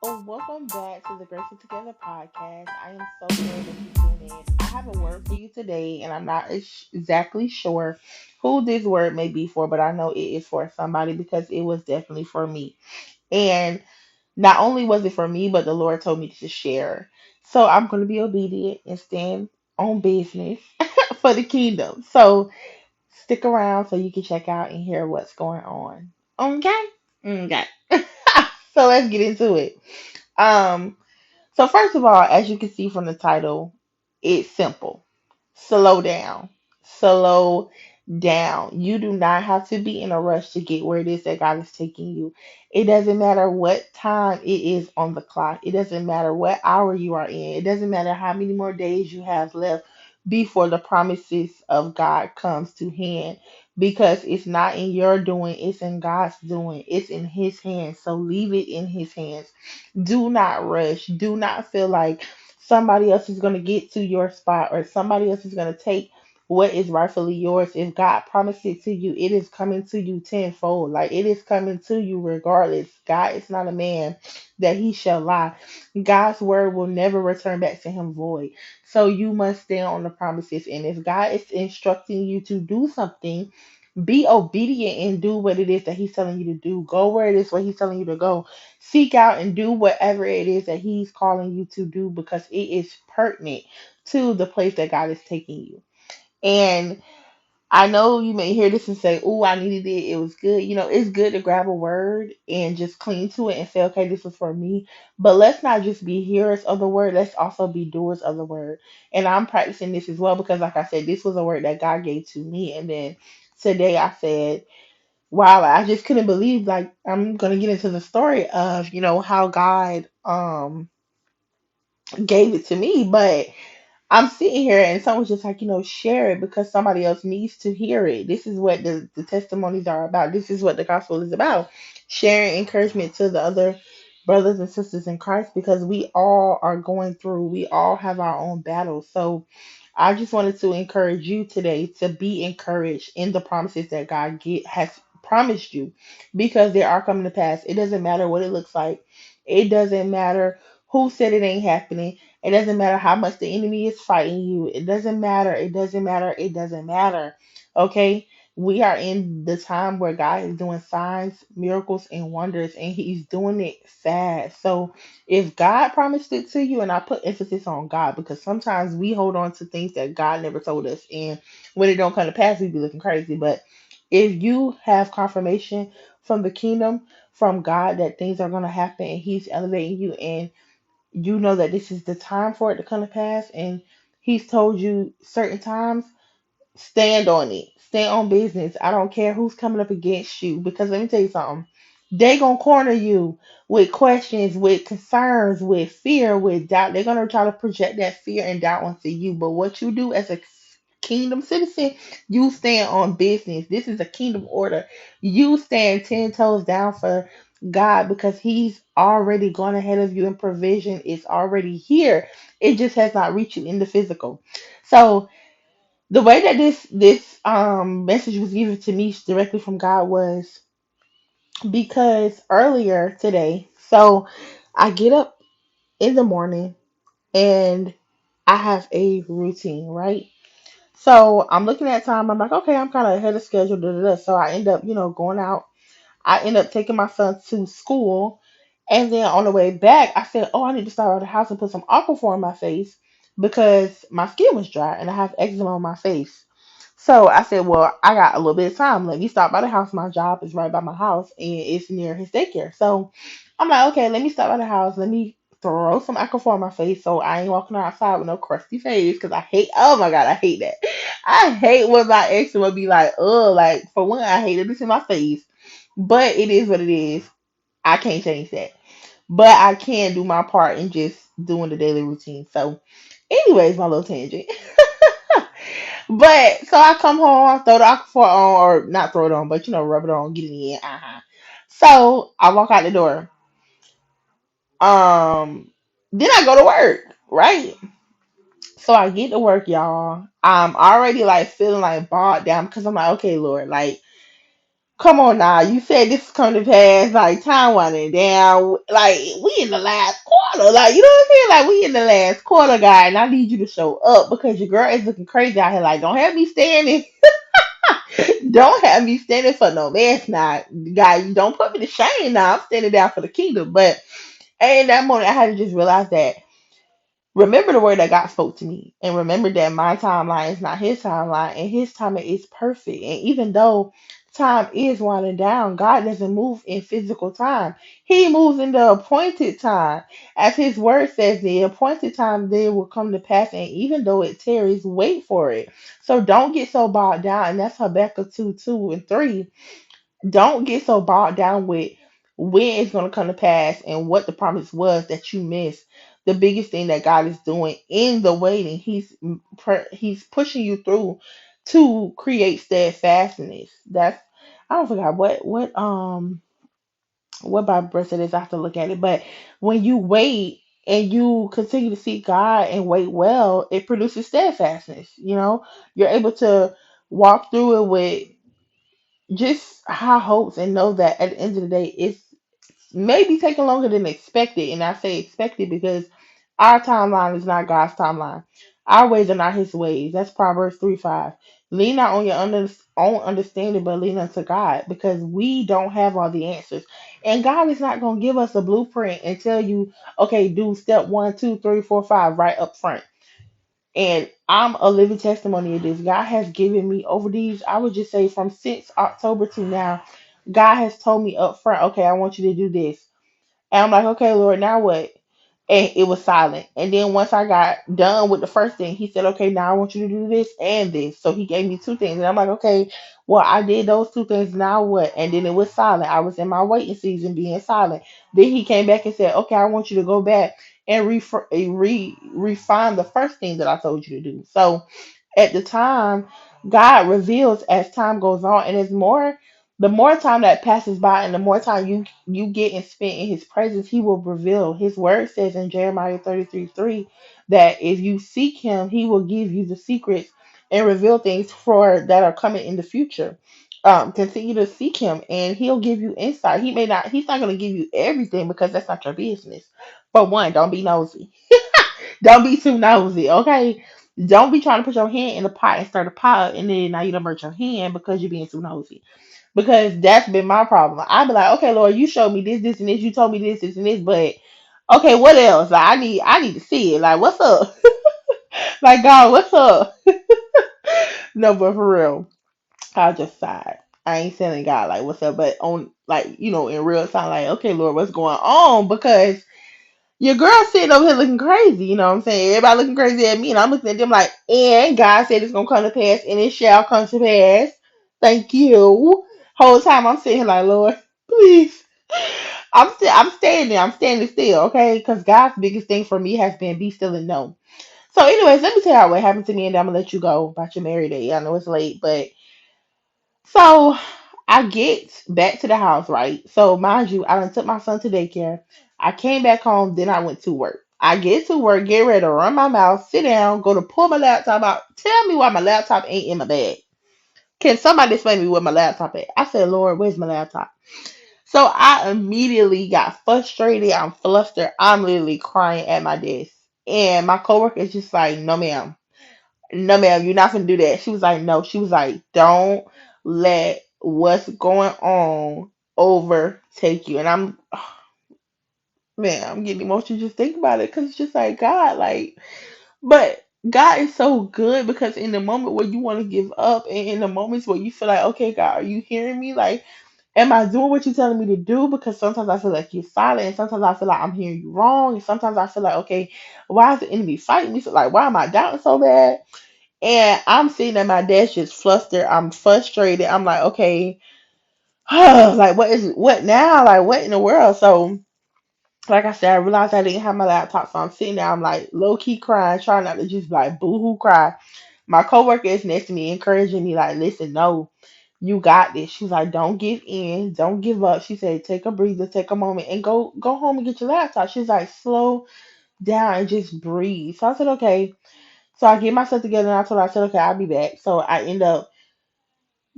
Oh, welcome back to the Graceful Together podcast. I am so glad that you tuned in. I have a word for you today, and I'm not exactly sure who this word may be for, but I know it is for somebody because it was definitely for me. And not only was it for me, but the Lord told me to share. So I'm going to be obedient and stand on business for the kingdom. So stick around so you can check out and hear what's going on. Okay? Okay. So let's get into it. Um, so first of all, as you can see from the title, it's simple. Slow down. Slow down. You do not have to be in a rush to get where it is that God is taking you. It doesn't matter what time it is on the clock. It doesn't matter what hour you are in. It doesn't matter how many more days you have left before the promises of God comes to hand because it's not in your doing, it's in God's doing. It's in his hands. So leave it in his hands. Do not rush. Do not feel like somebody else is going to get to your spot or somebody else is going to take what is rightfully yours. If God promised it to you, it is coming to you tenfold. Like it is coming to you regardless. God is not a man that he shall lie. God's word will never return back to him void. So you must stand on the promises. And if God is instructing you to do something, be obedient and do what it is that he's telling you to do. Go where it is where he's telling you to go. Seek out and do whatever it is that he's calling you to do because it is pertinent to the place that God is taking you. And I know you may hear this and say, "Oh, I needed it. It was good." It's good to grab a word and just cling to it and say, "Okay, this was for me." But let's not just be hearers of the word. Let's also be doers of the word. And I'm practicing this as well because, like I said, this was a word that God gave to me. And then today I said, wow, I just couldn't believe, like, I'm gonna get into the story of how God gave it to me. But I'm sitting here and someone's just like, share it because somebody else needs to hear it. This is what the testimonies are about. This is what the gospel is about. Sharing encouragement to the other brothers and sisters in Christ because we all are going through, we all have our own battles. So I just wanted to encourage you today to be encouraged in the promises that has promised you because they are coming to pass. It doesn't matter what it looks like. It doesn't matter who said it ain't happening. It doesn't matter how much the enemy is fighting you. It doesn't matter. It doesn't matter. It doesn't matter. Okay? We are in the time where God is doing signs, miracles, and wonders, and He's doing it fast. So, if God promised it to you, and I put emphasis on God because sometimes we hold on to things that God never told us, and when it don't come to pass, we be looking crazy. But if you have confirmation from the kingdom, from God, that things are going to happen, and He's elevating you, and you know that this is the time for it to come to pass, and He's told you certain times, stand on it. Stay on business. I don't care who's coming up against you because let me tell you something. They gonna corner you with questions, with concerns, with fear, with doubt. They're gonna try to project that fear and doubt onto you. But what you do as a kingdom citizen, you stand on business. This is a kingdom order. You stand 10 toes down for God because He's already gone ahead of you and provision is already here. It just has not reached you in the physical. So the way that this message was given to me directly from God was because earlier today, so I get up in the morning and I have a routine, right? So I'm looking at time. I'm like, okay, I'm kind of ahead of schedule. Da, da, da. So I end up, going out. I end up taking my son to school, and then on the way back, I said, oh, I need to start at the house and put some Aquaphor on my face because my skin was dry and I have eczema on my face. So I said, well, I got a little bit of time. Let me stop by the house. My job is right by my house and it's near his daycare. So I'm like, okay, let me stop by the house. Let me throw some alcohol on my face so I ain't walking outside with no crusty face because I hate, oh my God, I hate that. I hate when my ex would be like, oh, like, for one, I hate it. This in my face. But it is what it is. I can't change that. But I can do my part in just doing the daily routine. So, anyways, my little tangent. But so I come home, I throw the aquaphor on, or not throw it on, but rub it on, get it in. So I walk out the door. Um, then I go to work, right? So I get to work, y'all. I'm already like feeling like bogged down because I'm like, okay, Lord, like Come on now, you said this is coming to pass, like time winding down, like we in the last quarter, like you know what I'm saying? Like we in the last quarter, guy, and I need you to show up because your girl is looking crazy out here. Like, don't have me standing, don't have me standing for no mess now, guy. You don't put me to shame now. I'm standing down for the kingdom, but in that moment, I had to just realize that. Remember the word that God spoke to me, and remember that my timeline is not His timeline, and His timing is perfect. And even though time is winding down, God doesn't move in physical time. He moves in the appointed time. As His word says, the appointed time there will come to pass, and even though it tarries, wait for it. So don't get so bogged down, and that's Habakkuk 2, 2 and 3. Don't get so bogged down with when it's going to come to pass and what the promise was that you missed. The biggest thing that God is doing in the waiting, He's pushing you through to create steadfastness. That's, I don't forgot what Bible verse it is. I have to look at it. But when you wait and you continue to seek God and wait well, it produces steadfastness. You're able to walk through it with just high hopes and know that at the end of the day, it's maybe taking longer than expected. And I say expected because our timeline is not God's timeline. Our ways are not His ways. That's Proverbs 3:5. Lean not on your own understanding, but lean unto God because we don't have all the answers. And God is not going to give us a blueprint and tell you, okay, do step one, two, three, four, five right up front. And I'm a living testimony of this. God has given me over these, I would just say from since October to now, God has told me up front, okay, I want you to do this. And I'm like, okay, Lord, now what? And it was silent. And then once I got done with the first thing, He said, okay, now I want you to do this and this. So He gave me two things. And I'm like, okay, well, I did those two things. Now what? And then it was silent. I was in my waiting season being silent. Then He came back and said, okay, I want you to go back and refine the first thing that I told you to do. So at the time, God reveals as time goes on, and it's more. The more time that passes by, and the more time you get and spend in His presence, He will reveal. His word says in Jeremiah 33:3 that if you seek Him, He will give you the secrets and reveal things for that are coming in the future. Continue to seek Him, and He'll give you insight. He's not going to give you everything because that's not your business. But one, don't be nosy. Don't be too nosy, okay? Don't be trying to put your hand in the pot and stir the pot, and then now you don't hurt your hand because you're being too nosy. Because that's been my problem. I'd be like, okay, Lord, you showed me this, this, and this. You told me this, this, and this, but okay, what else? Like, I need to see it. Like, what's up? Like, God, what's up? No, but for real, I just sighed. I ain't telling God like what's up, but on like in real time, like, okay, Lord, what's going on? Because your girl sitting over here looking crazy, you know what I'm saying? Everybody looking crazy at me, and I'm looking at them like, and God said it's gonna come to pass, and it shall come to pass. Thank you. Whole time I'm sitting here like, Lord, please. I'm staying there. I'm standing still, okay? Because God's biggest thing for me has been be still and know. So, anyways, let me tell you what happened to me, and then I'm gonna let you go about your married day. I know it's late, but so I get back to the house, right? So mind you, I done took my son to daycare. I came back home, then I went to work. I get to work, get ready to run my mouth, sit down, go to pull my laptop out. Tell me why my laptop ain't in my bag. Can somebody explain to me where my laptop at? I said, Lord, where's my laptop? So I immediately got frustrated. I'm flustered. I'm literally crying at my desk. And my coworker is just like, no, ma'am. No, ma'am, you're not gonna do that. She was like, no. She was like, don't let what's going on overtake you. And man, I'm getting emotional just think about it because it's just like God, like, but God is so good because in the moment where you want to give up and in the moments where you feel like, okay, God, are you hearing me? Like, am I doing what you're telling me to do? Because sometimes I feel like you're silent, and sometimes I feel like I'm hearing you wrong, and sometimes I feel like, okay, why is the enemy fighting me? So, like, why am I doubting so bad? And I'm sitting at my desk just flustered. I'm frustrated. I'm like, okay, like what now? Like what in the world? So like I said, I realized I didn't have my laptop, so I'm sitting there. I'm like low key crying, trying not to just like boo hoo cry. My coworker is next to me, encouraging me, like, listen, no, you got this. She's like, don't give in, don't give up. She said, take a breather, take a moment, and go home and get your laptop. She's like, slow down and just breathe. So I said, okay. So I get myself together and I said, okay, I'll be back. So I end up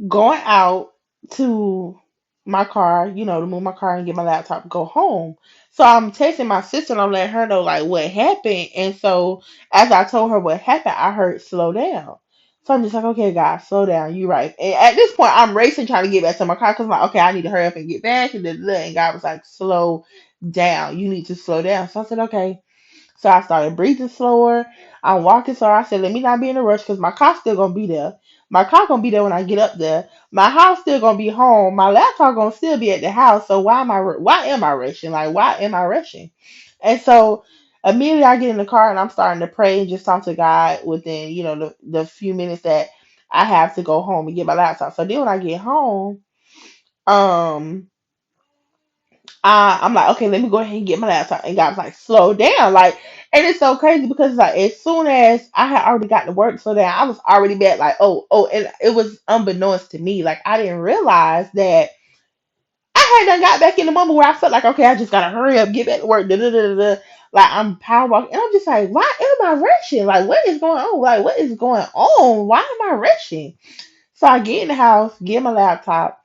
going out to my car, to move my car and get my laptop and go home. So I'm texting my sister and I'm letting her know like what happened. And so as I told her what happened, I heard slow down. So I'm just like, okay, guys, slow down. You right. And at this point, I'm racing trying to get back to my car because I'm like, okay, I need to hurry up and get back. And God was like, slow down. You need to slow down. So I said, okay. So I started breathing slower. I'm walking slower. I said, let me not be in a rush because my car's still gonna be there. My car gonna be there when I get up there. My house still gonna be home. My laptop gonna still be at the house. So why am I rushing? Like why am I rushing? And so immediately I get in the car and I'm starting to pray and just talk to God within, the few minutes that I have to go home and get my laptop. So then when I get home, um I'm like, okay, let me go ahead and get my laptop. And God was like, slow down. Like, and it's so crazy because like as soon as I had already got to work, so that I was already back, like, and it was unbeknownst to me. Like I didn't realize that I had done got back in the moment where I felt like, okay, I just gotta hurry up, get back to work, da da da da. Like I'm power walking, and I'm just like, why am I rushing? Like, what is going on? Like, what is going on? Why am I rushing? So I get in the house, get my laptop.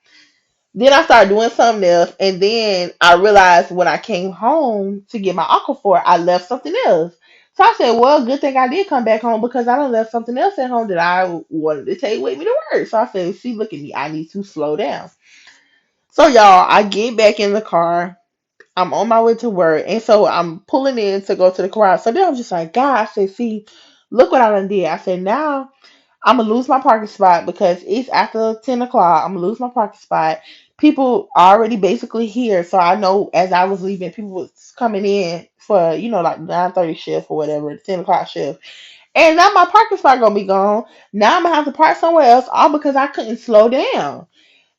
Then I started doing something else, and then I realized when I came home to get my Aquaphor, I left something else. So I said, well, good thing I did come back home because I done left something else at home that I wanted to take with me to work. So I said, see, look at me. I need to slow down. So y'all, I get back in the car. I'm on my way to work, and so I'm pulling in to go to the garage. So then I'm just like, God, I said, see, look what I done did. I said, now I'm gonna lose my parking spot because it's after 10 o'clock. I'm gonna lose my parking spot. People are already basically here, so I know as I was leaving, people was coming in for like 9:30 shift or whatever, 10 o'clock shift, and now my parking spot gonna be gone. Now I'm gonna have to park somewhere else, all because I couldn't slow down.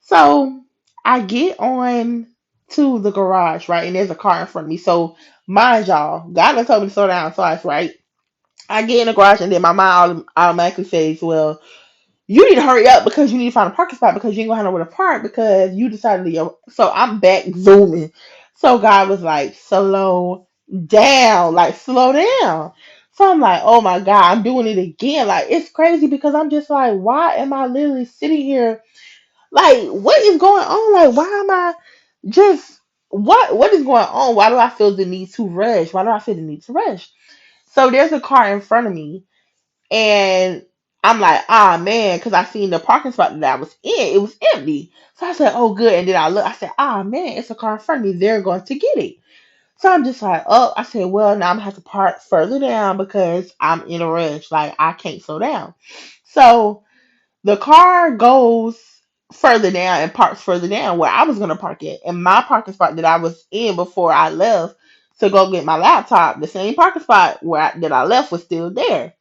So I get on to the garage, right, and there's a car in front of me. So mind y'all, God done told me to slow down twice, right? I get in the garage and then my mind automatically says, well, you need to hurry up because you need to find a parking spot because you ain't gonna have nowhere to park because you decided to go. So I'm back zooming. So God was like, slow down, like slow down. So I'm like, oh my God, I'm doing it again. Like it's crazy because I'm just like, why am I literally sitting here? Like, what is going on? Like, why am I just what is going on? Why do I feel the need to rush? Why do I feel the need to rush? So there's a car in front of me and I'm like, ah man, because I seen the parking spot that I was in, it was empty. So I said, oh good. And then I look, I said, ah man, it's a car in front of me. They're going to get it. So I'm just like, oh, I said, well, now I'm gonna have to park further down because I'm in a rush. Like I can't slow down. So the car goes further down and parks further down where I was gonna park it. And my parking spot that I was in before I left to go get my laptop, the same parking spot that I left was still there.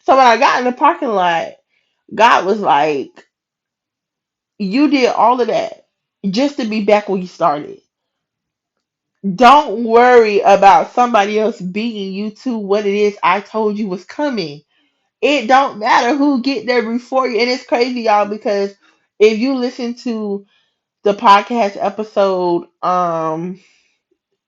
So when I got in the parking lot, God was like, you did all of that just to be back where you started. Don't worry about somebody else beating you to what it is I told you was coming. It don't matter who get there before you. And it's crazy, y'all, because if you listen to the podcast episode,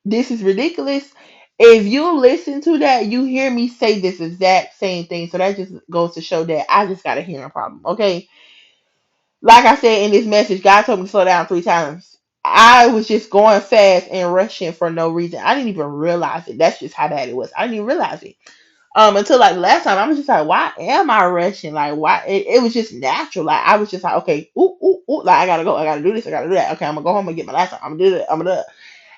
This is Ridiculous, if you listen to that, you hear me say this exact same thing. So that just goes to show that I just got a hearing problem. Okay. Like I said in this message, God told me to slow down 3 times. I was just going fast and rushing for no reason. I didn't even realize it. That's just how bad it was. I didn't even realize it. Until like last time, I was just like, why am I rushing? Like, why? It was just natural. Like, I was just like, okay, ooh, ooh, ooh, like I gotta go, I gotta do this, I gotta do that. Okay, I'm gonna go home and get my laptop. I'm gonna do that. I'm gonna do it.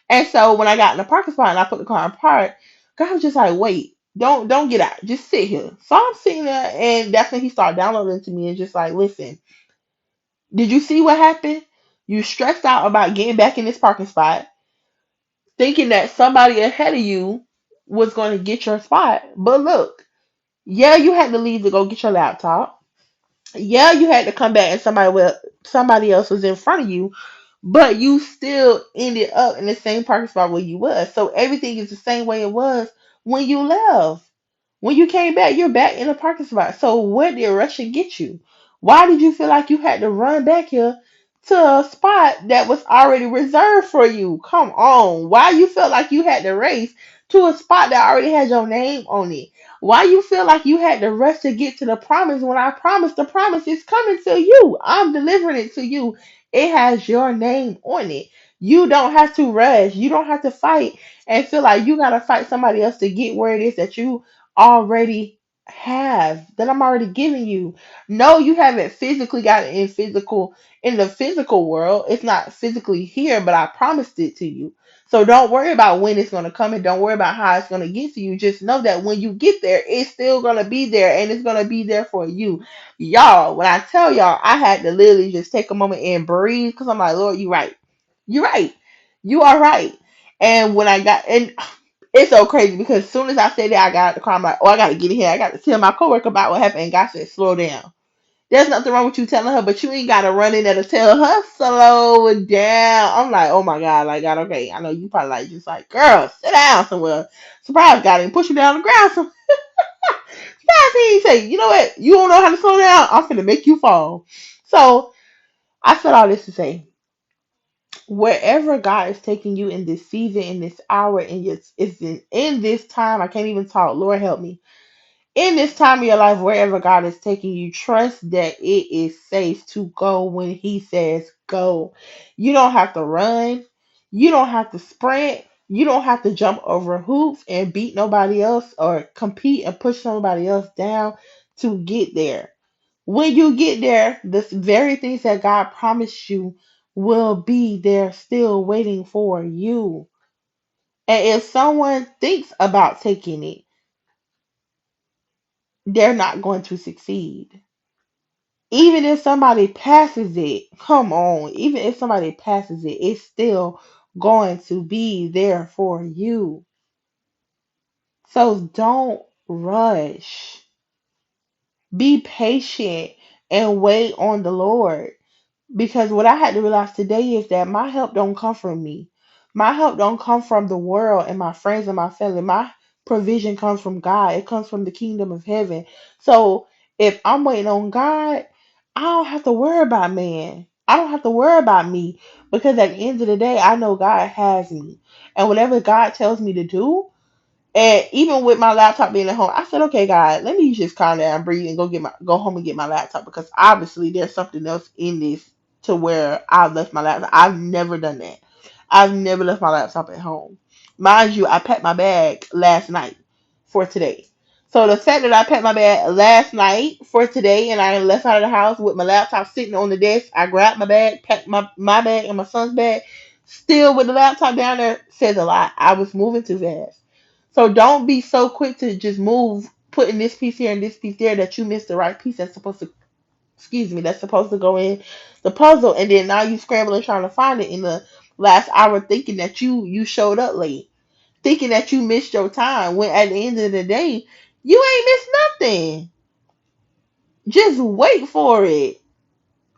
And so when I got in the parking spot and I put the car in park, God was just like, wait, don't get out, just sit here. So I'm sitting there, and that's when He started downloading to me and just like, listen, did you see what happened? You stressed out about getting back in this parking spot, thinking that somebody ahead of you was going to get your spot. But look, yeah, you had to leave to go get your laptop. Yeah, you had to come back and somebody else was in front of you, but you still ended up in the same parking spot where you was. So everything is the same way it was when you left. When you came back, you're back in the parking spot. So where did rushing get you? Why did you feel like you had to run back here to a spot that was already reserved for you. Come on. Why you felt like you had to race to a spot that already had your name on it? Why you feel like you had to rush to get to the promise when I promised the promise is coming to you? I'm delivering it to you. It has your name on it. You don't have to rush. You don't have to fight and feel like you gotta fight somebody else to get where it is that you already have, that I'm already giving you. No, you haven't physically got it in the physical world. It's not physically here, but I promised it to you. So don't worry about when it's going to come and don't worry about how it's going to get to you. Just know that when you get there, it's still going to be there and it's going to be there for you. Y'all, when I tell y'all, I had to literally just take a moment and breathe because I'm like, Lord, you're right. You're right. You are right. And when I got, and it's so crazy because as soon as I said that, I got out the car. I'm like, oh, I got to get in here. I got to tell my coworker about what happened. And God said, slow down. There's nothing wrong with you telling her, but you ain't gotta run in there to tell her slow down. I'm like, oh my god, like God, okay. I know you probably like just like, girl, sit down somewhere. Surprise God and push you down the ground. Surprise he ain't say, you know what? You don't know how to slow down. I'm finna make you fall. So I said all this to say, wherever God is taking you in this season, in this hour, in this time, I can't even talk. Lord help me in this time of your life, wherever God is taking you, trust that it is safe to go when He says go. You don't have to run. You don't have to sprint. You don't have to jump over hoops and beat nobody else or compete and push somebody else down to get there. When you get there, the very things that God promised you will be there still waiting for you. And if someone thinks about taking it, they're not going to succeed. Even if somebody passes it, come on, even if somebody passes it, it's still going to be there for you. So don't rush. Be patient and wait on the Lord. Because what I had to realize today is that my help don't come from me. My help don't come from the world and my friends and my family. My provision comes from God. It comes from the kingdom of heaven. So if I'm waiting on God, I don't have to worry about man. I don't have to worry about me because at the end of the day, I know God has me. And whatever God tells me to do, and even with my laptop being at home, I said, okay, God, let me just calm down, breathe, and go home and get my laptop because obviously there's something else in this to where I left my laptop. I've never done that. I've never left my laptop at home. Mind you, I packed my bag last night for today. So the fact that I packed my bag last night for today and I left out of the house with my laptop sitting on the desk, I grabbed my bag, packed my bag and my son's bag, still with the laptop down there, says a lot. I was moving too fast. So don't be so quick to just move, putting this piece here and this piece there that you miss the right piece that's supposed to, excuse me, that's supposed to go in the puzzle, and then now you scrambling trying to find it in the last hour, thinking that you showed up late, thinking that you missed your time. When at the end of the day, you ain't missed nothing. Just wait for it.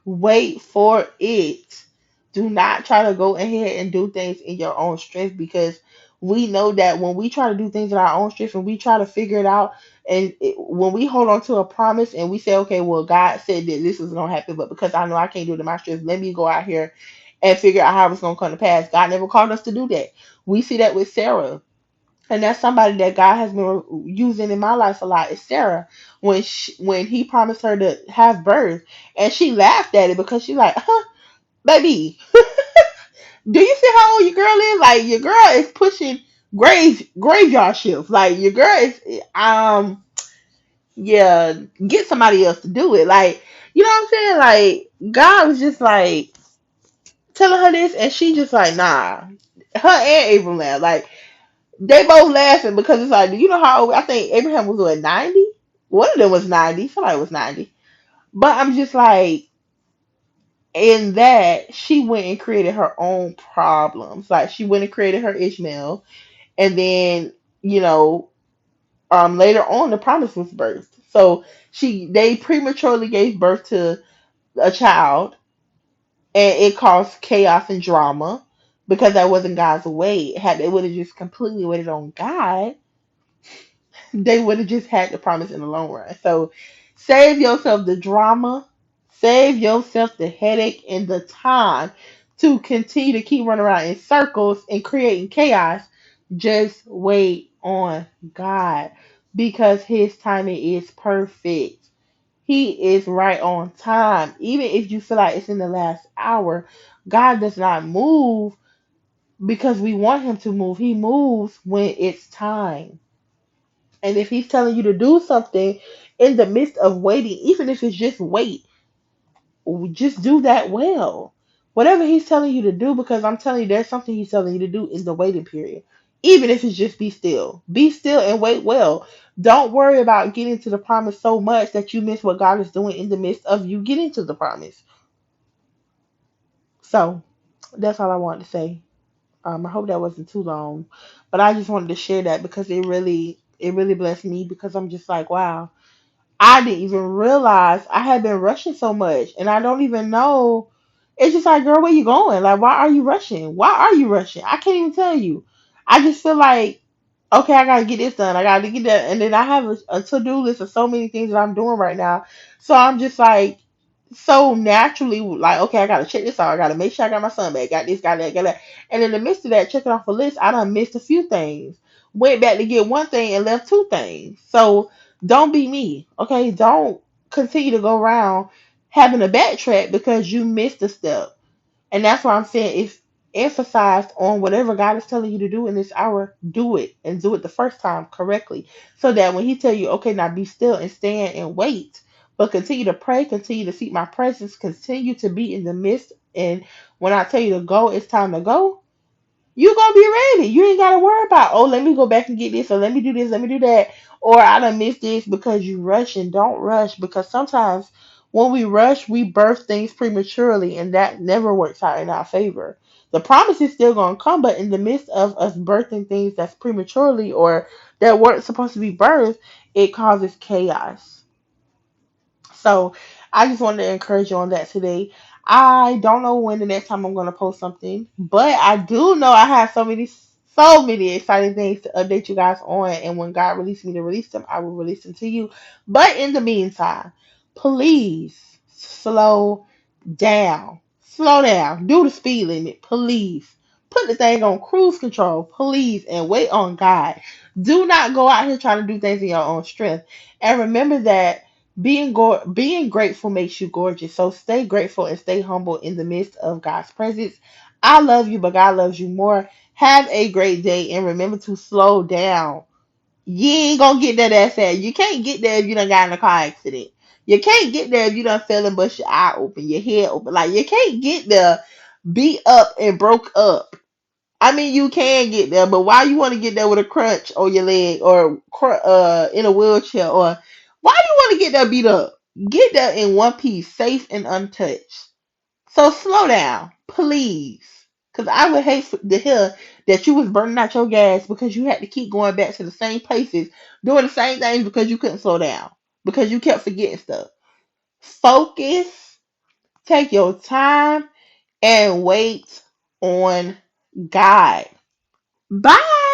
Wait for it. Do not try to go ahead and do things in your own strength because we know that when we try to do things in our own strength and we try to figure it out, when we hold on to a promise and we say, okay, well, God said that this was going to happen, but because I know I can't do it in my strength, let me go out here and figure out how it's going to come to pass. God never called us to do that. We see that with Sarah. And that's somebody that God has been using in my life a lot is Sarah. When He promised her to have birth, and she laughed at it because she's like, huh, baby, do you see how old your girl is? Like your girl is pushing graveyard shifts. Like your girl is yeah, get somebody else to do it. Like you know what I'm saying? Like God was just like telling her this, and she just like nah. Her and Abraham laughed. Like they both laughing because it's like, do you know how old? I think Abraham was what 90. One of them was 90. Somebody was 90. But I'm just like, in that she went and created her own problems. Like she went and created her Ishmael, and then you know, later on the promise was birthed. So they prematurely gave birth to a child, and it caused chaos and drama because that wasn't God's way. Had they would have just completely waited on God, they would have just had the promise in the long run. So save yourself the drama, Save yourself the headache and the time to continue to keep running around in circles and creating chaos. Just wait on God because His timing is perfect. He is right on time. Even if you feel like it's in the last hour, God does not move because we want Him to move. He moves when it's time. And if He's telling you to do something in the midst of waiting, even if it's just wait, just do that well. Whatever He's telling you to do, because I'm telling you, there's something He's telling you to do in the waiting period. Even if it's just be still. Be still and wait well. Don't worry about getting to the promise so much that you miss what God is doing in the midst of you getting to the promise. So that's all I wanted to say. I hope that wasn't too long, but I just wanted to share that because it really blessed me because I'm just like, wow, I didn't even realize I had been rushing so much, and I don't even know. It's just like, girl, where you going? Like, why are you rushing? Why are you rushing? I can't even tell you. I just feel like, okay, I gotta get this done. I gotta get that, and then I have a to do list of so many things that I'm doing right now. So I'm just like, so naturally, like, okay, I gotta check this out. I gotta make sure I got my son back. Got this, got that, got that. And in the midst of that, checking off a list, I done missed a few things. Went back to get one thing and left two things. So don't be me, okay? Don't continue to go around having a backtrack because you missed a step. And that's why I'm saying it's emphasized on whatever God is telling you to do in this hour, do it and do it the first time correctly. So that when He tell you, okay, now be still and stand and wait, but continue to pray, continue to seek my presence, continue to be in the midst. And when I tell you to go, it's time to go. You gonna be ready. You ain't gotta worry about, oh, let me go back and get this, or let me do this, let me do that, or I done missed this because you rush. And don't rush, because sometimes when we rush, we birth things prematurely, and that never works out in our favor. The promise is still gonna come, but in the midst of us birthing things that's prematurely or that weren't supposed to be birthed, it causes chaos. So I just wanted to encourage you on that today. I don't know when the next time I'm going to post something, but I do know I have so many exciting things to update you guys on. And when God releases me to release them, I will release them to you. But in the meantime, please slow down. Slow down. Do the speed limit, please. Put the thing on cruise control, please, and wait on God. Do not go out here trying to do things in your own strength. And remember that being grateful makes you gorgeous. So stay grateful and stay humble in the midst of God's presence. I love you, but God loves you more. Have a great day and remember to slow down. You ain't gonna get that ass at. You can't get there if you done got in a car accident. You can't get there if you done fell and bust your eye open, your head open. Like, you can't get there beat up and broke up. I mean, you can get there, but why you want to get there with a crutch on your leg or in a wheelchair, or why do you want to get there beat up? Get there in one piece, safe and untouched. So slow down, please, because I would hate to hear that you was burning out your gas because you had to keep going back to the same places, doing the same things because you couldn't slow down, because you kept forgetting stuff. Focus, take your time, and wait on God. Bye.